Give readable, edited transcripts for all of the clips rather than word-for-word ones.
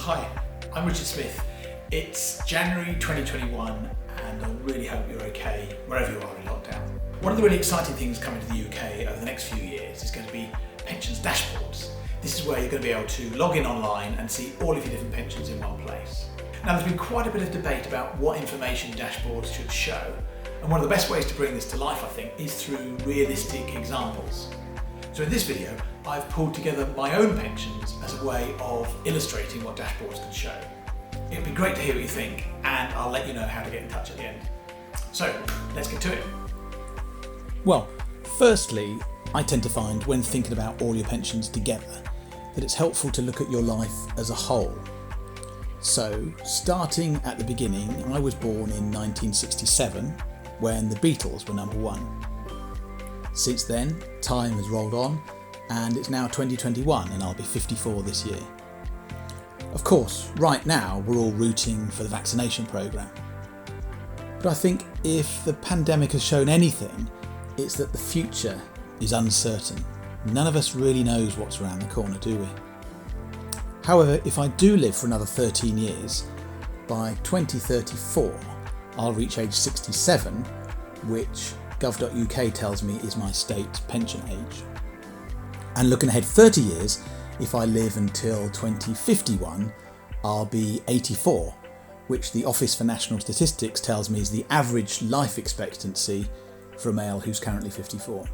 Hi, I'm Richard Smith. It's January 2021 and I really hope you're okay wherever you are in lockdown. One of the really exciting things coming to the UK over the next few years is going to be pensions dashboards. This is where you're going to be able to log in online and see all of your different pensions in one place. Now there's been quite a bit of debate about what information dashboards should show, and one of the best ways to bring this to life, I think, is through realistic examples. So in this video, I've pulled together my own pensions as a way of illustrating what dashboards can show. It'd be great to hear what you think, and I'll let you know how to get in touch at the end. So let's get to it. Well, firstly, I tend to find when thinking about all your pensions together that it's helpful to look at your life as a whole. So, starting at the beginning, I was born in 1967 when the Beatles were number one. Since then, time has rolled on and it's now 2021 and I'll be 54 this year. Of course, right now we're all rooting for the vaccination programme. But I think if the pandemic has shown anything, it's that the future is uncertain. None of us really knows what's around the corner, do we? However, if I do live for another 13 years, by 2034 I'll reach age 67, which gov.uk tells me is my state pension age. And looking ahead 30 years, if I live until 2051, I'll be 84, which the Office for National Statistics tells me is the average life expectancy for a male who's currently 54.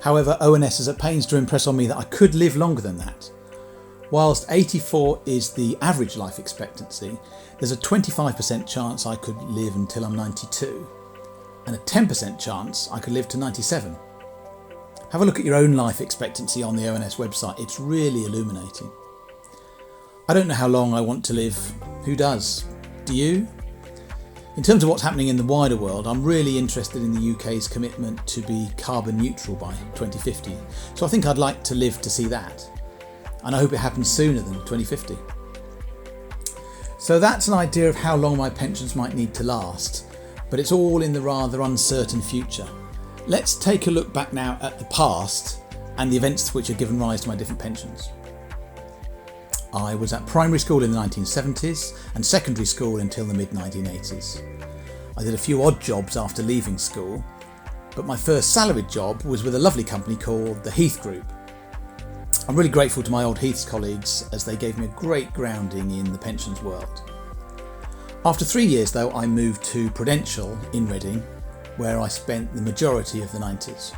However, ONS is at pains to impress on me that I could live longer than that. Whilst 84 is the average life expectancy, there's a 25% chance I could live until I'm 92, and a 10% chance I could live to 97. Have a look at your own life expectancy on the ONS website, it's really illuminating. I don't know how long I want to live, who does? Do you? In terms of what's happening in the wider world, I'm really interested in the UK's commitment to be carbon neutral by 2050, so I think I'd like to live to see that. And I hope it happens sooner than 2050. So that's an idea of how long my pensions might need to last, but it's all in the rather uncertain future. Let's take a look back now at the past and the events which have given rise to my different pensions. I was at primary school in the 1970s and secondary school until the mid-1980s. I did a few odd jobs after leaving school, but my first salaried job was with a lovely company called the Heath Group. I'm really grateful to my old Heaths colleagues as they gave me a great grounding in the pensions world. After 3 years though, I moved to Prudential in Reading, where I spent the majority of the 90s.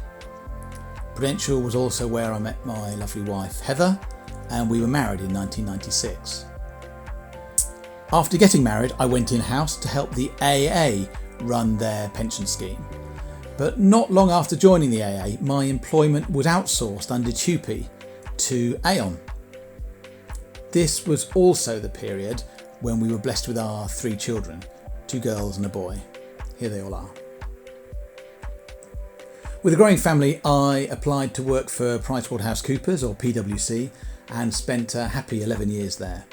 Prudential was also where I met my lovely wife Heather, and we were married in 1996. After getting married, I went in-house to help the AA run their pension scheme. But not long after joining the AA, my employment was outsourced under TUPE to Aon. This was also the period when we were blessed with our 3 children, 2 girls and a boy. Here they all are. With a growing family, I applied to work for PricewaterhouseCoopers or PwC and spent a happy 11 years there.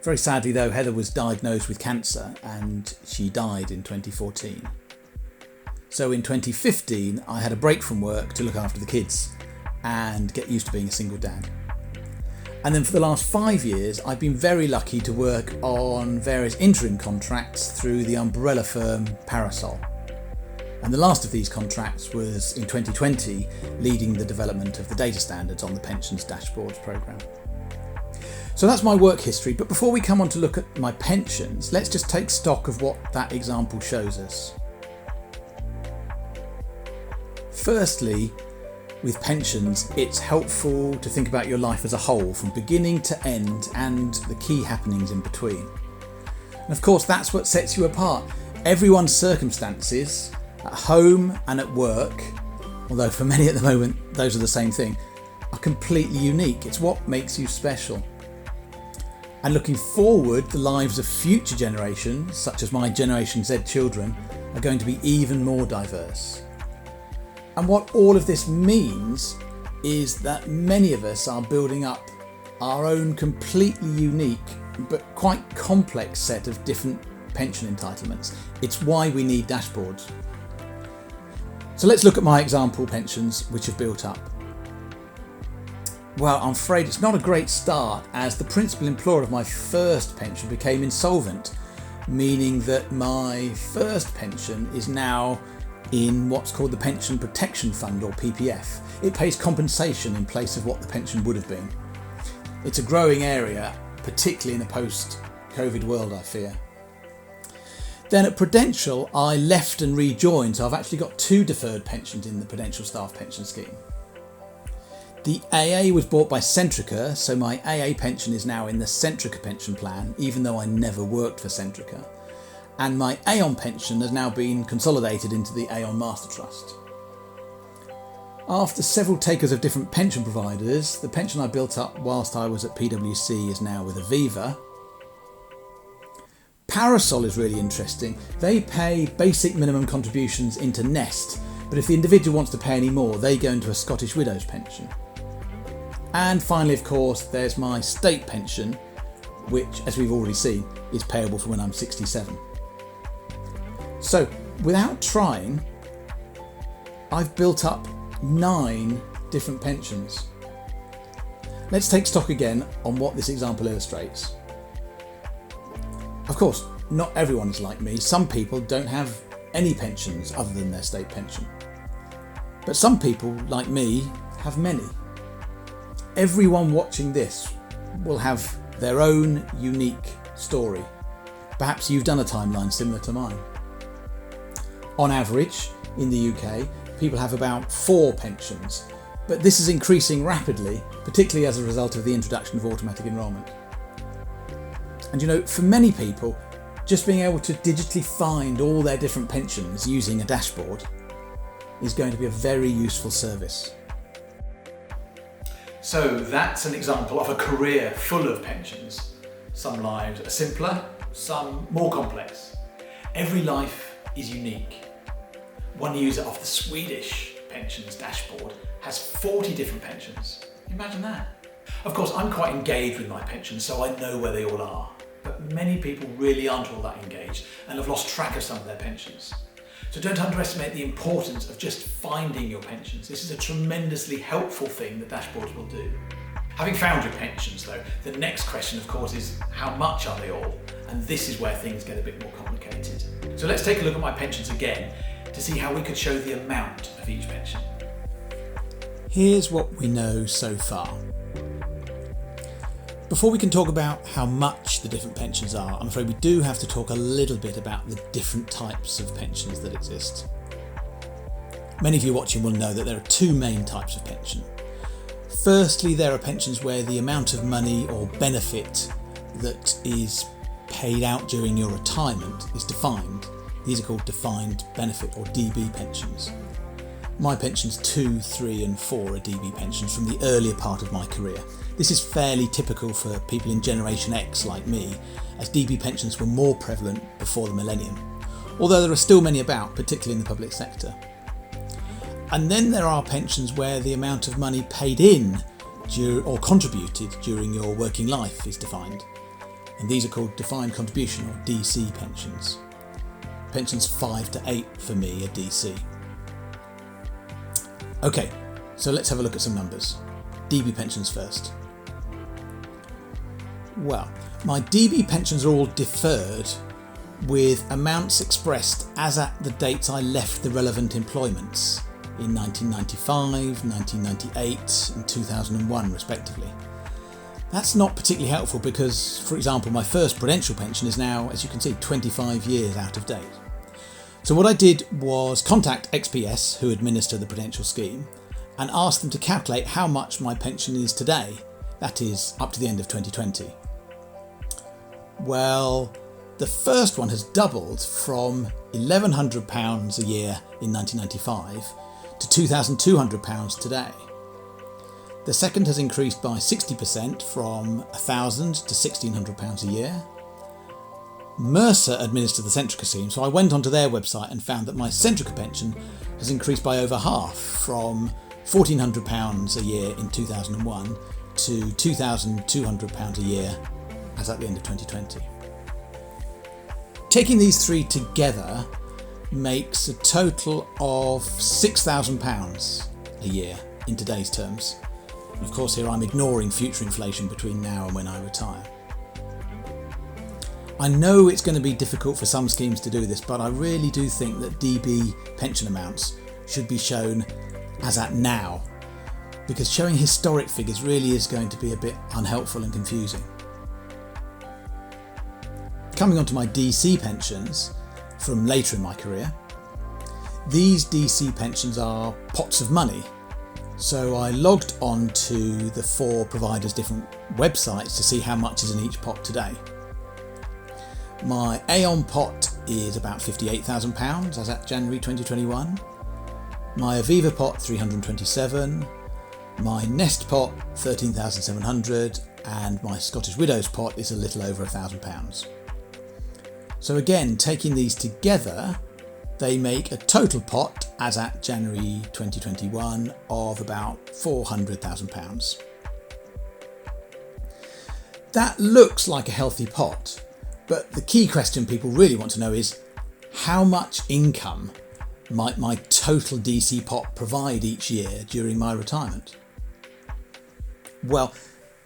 Very sadly though, Heather was diagnosed with cancer and she died in 2014. So in 2015 I had a break from work to look after the kids and get used to being a single dad. And then for the last 5 years I've been very lucky to work on various interim contracts through the umbrella firm Parasol. And the last of these contracts was in 2020, leading the development of the data standards on the Pensions Dashboards programme. So that's my work history, but before we come on to look at my pensions, let's just take stock of what that example shows us. Firstly, with pensions, it's helpful to think about your life as a whole, from beginning to end, and the key happenings in between. And of course, that's what sets you apart. Everyone's circumstances, at home and at work, although for many at the moment those are the same thing, are completely unique. It's what makes you special. And looking forward, the lives of future generations, such as my Generation Z children, are going to be even more diverse. And what all of this means is that many of us are building up our own completely unique but quite complex set of different pension entitlements. It's why we need dashboards. So let's look at my example pensions which have built up. Well, I'm afraid it's not a great start, as the principal employer of my first pension became insolvent, meaning that my first pension is now in what's called the Pension Protection Fund, or PPF. It pays compensation in place of what the pension would have been. It's a growing area, particularly in a post-COVID world, I fear. Then at Prudential, I left and rejoined, so I've actually got 2 deferred pensions in the Prudential Staff Pension Scheme. The AA was bought by Centrica, so my AA pension is now in the Centrica pension plan, even though I never worked for Centrica. And my Aon pension has now been consolidated into the Aon Master Trust. After several takers of different pension providers, the pension I built up whilst I was at PwC is now with Aviva. Parasol is really interesting. They pay basic minimum contributions into Nest, but if the individual wants to pay any more, they go into a Scottish Widows pension. And finally, of course, there's my state pension, which, as we've already seen, is payable from when I'm 67. So, without trying, I've built up 9 different pensions. Let's take stock again on what this example illustrates. Of course, not everyone is like me. Some people don't have any pensions other than their state pension. But some people, like me, have many. Everyone watching this will have their own unique story. Perhaps you've done a timeline similar to mine. On average, in the UK, people have about 4 pensions, but this is increasing rapidly, particularly as a result of the introduction of automatic enrolment. And you know, for many people, just being able to digitally find all their different pensions using a dashboard is going to be a very useful service. So that's an example of a career full of pensions. Some lives are simpler, some more complex. Every life is unique. One user of the Swedish pensions dashboard has 40 different pensions. Imagine that. Of course, I'm quite engaged with my pensions, so I know where they all are. But many people really aren't all that engaged and have lost track of some of their pensions. So don't underestimate the importance of just finding your pensions. This is a tremendously helpful thing that dashboards will do. Having found your pensions though, the next question of course is how much are they all? And this is where things get a bit more complicated. So let's take a look at my pensions again to see how we could show the amount of each pension. Here's what we know so far. Before we can talk about how much the different pensions are, I'm afraid we do have to talk a little bit about the different types of pensions that exist. Many of you watching will know that there are 2 main types of pension. Firstly, there are pensions where the amount of money or benefit that is paid out during your retirement is defined. These are called defined benefit or DB pensions. My pensions 2, 3 and 4 are DB pensions from the earlier part of my career. This is fairly typical for people in Generation X like me, as DB pensions were more prevalent before the millennium, although there are still many about, particularly in the public sector. And then there are pensions where the amount of money paid in or contributed during your working life is defined, and these are called defined contribution or DC pensions. Pensions 5 to 8 for me are DC. Okay, so let's have a look at some numbers. DB pensions first. Well, my DB pensions are all deferred with amounts expressed as at the dates I left the relevant employments in 1995, 1998 and 2001 respectively. That's not particularly helpful because, for example, my first Prudential pension is now, as you can see, 25 years out of date. So what I did was contact XPS, who administer the Prudential scheme, and ask them to calculate how much my pension is today, that is, up to the end of 2020. Well, the first one has doubled from £1,100 a year in 1995 to £2,200 today. The second has increased by 60% from £1,000 to £1,600 a year. Mercer administer the Centrica scheme, so I went onto their website and found that my Centrica pension has increased by over half, from £1,400 a year in 2001 to £2,200 a year as at the end of 2020. Taking these 3 together makes a total of £6,000 a year in today's terms. Of course, here I'm ignoring future inflation between now and when I retire. I know it's going to be difficult for some schemes to do this, but I really do think that DB pension amounts should be shown as at now, because showing historic figures really is going to be a bit unhelpful and confusing. Coming on to my DC pensions from later in my career, these DC pensions are pots of money. So I logged on to the 4 providers' different websites to see how much is in each pot today. My Aon pot is about £58,000 as at January 2021. My Aviva pot 327, my Nest pot 13,700, and my Scottish Widows pot is a little over £1,000. So again, taking these together, they make a total pot as at January 2021 of about £400,000. That looks like a healthy pot, but the key question people really want to know is how much income might my total DC pot provide each year during my retirement? Well,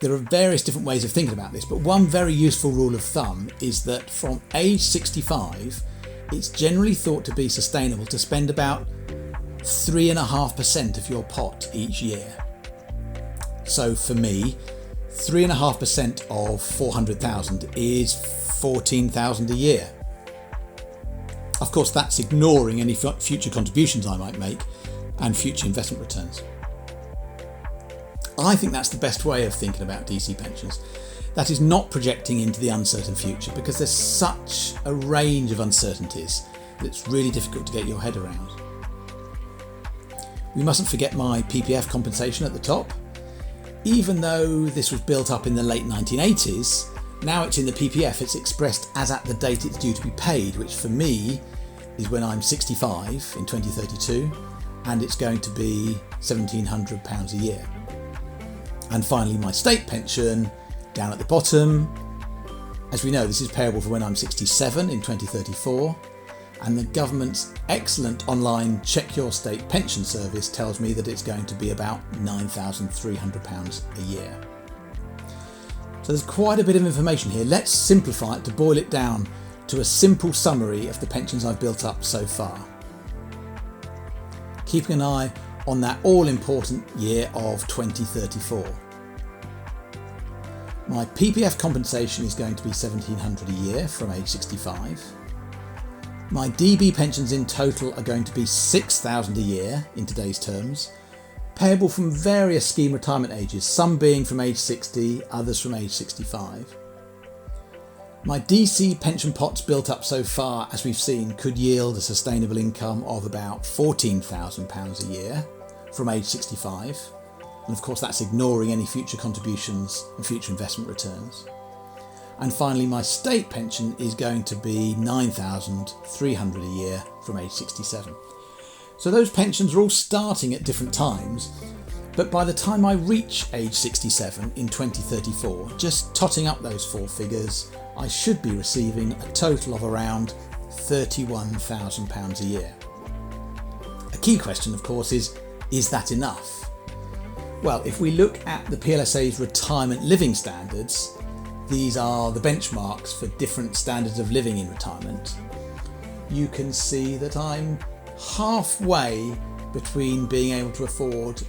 there are various different ways of thinking about this, but one very useful rule of thumb is that from age 65, it's generally thought to be sustainable to spend about 3.5% of your pot each year. So for me, 3.5% of 400,000 is 14,000 a year. Of course, that's ignoring any future contributions I might make and future investment returns. I think that's the best way of thinking about DC pensions. That is not projecting into the uncertain future, because there's such a range of uncertainties that it's really difficult to get your head around. We mustn't forget my PPF compensation at the top. Even though this was built up in the late 1980s, now it's in the PPF, it's expressed as at the date it's due to be paid, which for me is when I'm 65 in 2032, and it's going to be £1,700 a year. And finally, my state pension down at the bottom. As we know, this is payable for when I'm 67 in 2034, and the government's excellent online Check Your State pension service tells me that it's going to be about £9,300 a year. So there's quite a bit of information here. Let's simplify it to boil it down to a simple summary of the pensions I've built up so far. Keeping an eye on that all-important year of 2034. My PPF compensation is going to be £1,700 a year from age 65. My DB pensions in total are going to be £6,000 a year in today's terms, payable from various scheme retirement ages, some being from age 60, others from age 65. My DC pension pots built up so far, as we've seen, could yield a sustainable income of about £14,000 a year from age 65. And of course, that's ignoring any future contributions and future investment returns. And finally, my state pension is going to be £9,300 a year from age 67. So those pensions are all starting at different times, but by the time I reach age 67 in 2034, just totting up those 4 figures, I should be receiving a total of around £31,000 a year. A key question, of course, is that enough? Well, if we look at the PLSA's retirement living standards, these are the benchmarks for different standards of living in retirement, you can see that I'm halfway between being able to afford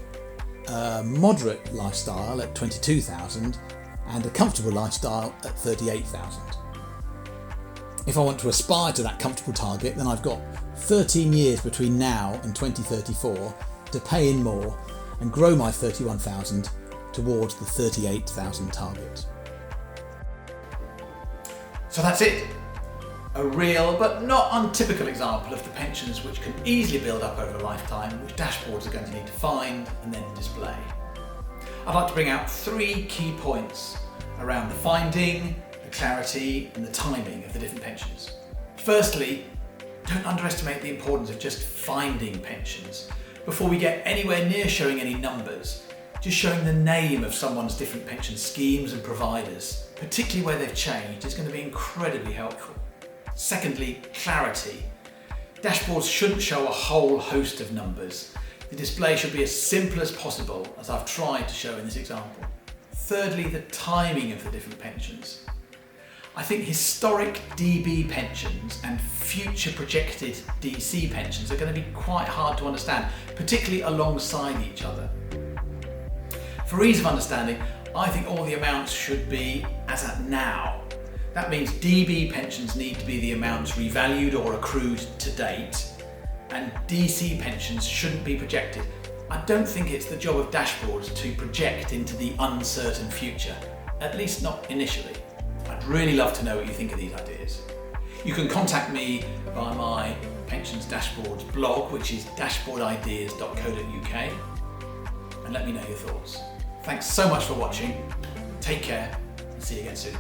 a moderate lifestyle at £22,000 and a comfortable lifestyle at £38,000. If I want to aspire to that comfortable target, then I've got 13 years between now and 2034 to pay in more and grow my £31,000 towards the £38,000 target. So that's it. A real but not untypical example of the pensions which can easily build up over a lifetime, which dashboards are going to need to find and then display. I'd like to bring out 3 key points around the finding, the clarity and the timing of the different pensions. Firstly, don't underestimate the importance of just finding pensions. Before we get anywhere near showing any numbers, just showing the name of someone's different pension schemes and providers, particularly where they've changed, is going to be incredibly helpful. Secondly, clarity. Dashboards shouldn't show a whole host of numbers. The display should be as simple as possible, as I've tried to show in this example. Thirdly, the timing of the different pensions. I think historic DB pensions and future projected DC pensions are going to be quite hard to understand, particularly alongside each other. For ease of understanding, I think all the amounts should be as at now. That means DB pensions need to be the amounts revalued or accrued to date, and DC pensions shouldn't be projected. I don't think it's the job of dashboards to project into the uncertain future, at least not initially. I'd really love to know what you think of these ideas. You can contact me via my Pensions Dashboards blog, which is dashboardideas.co.uk, and let me know your thoughts. Thanks so much for watching. Take care and see you again soon.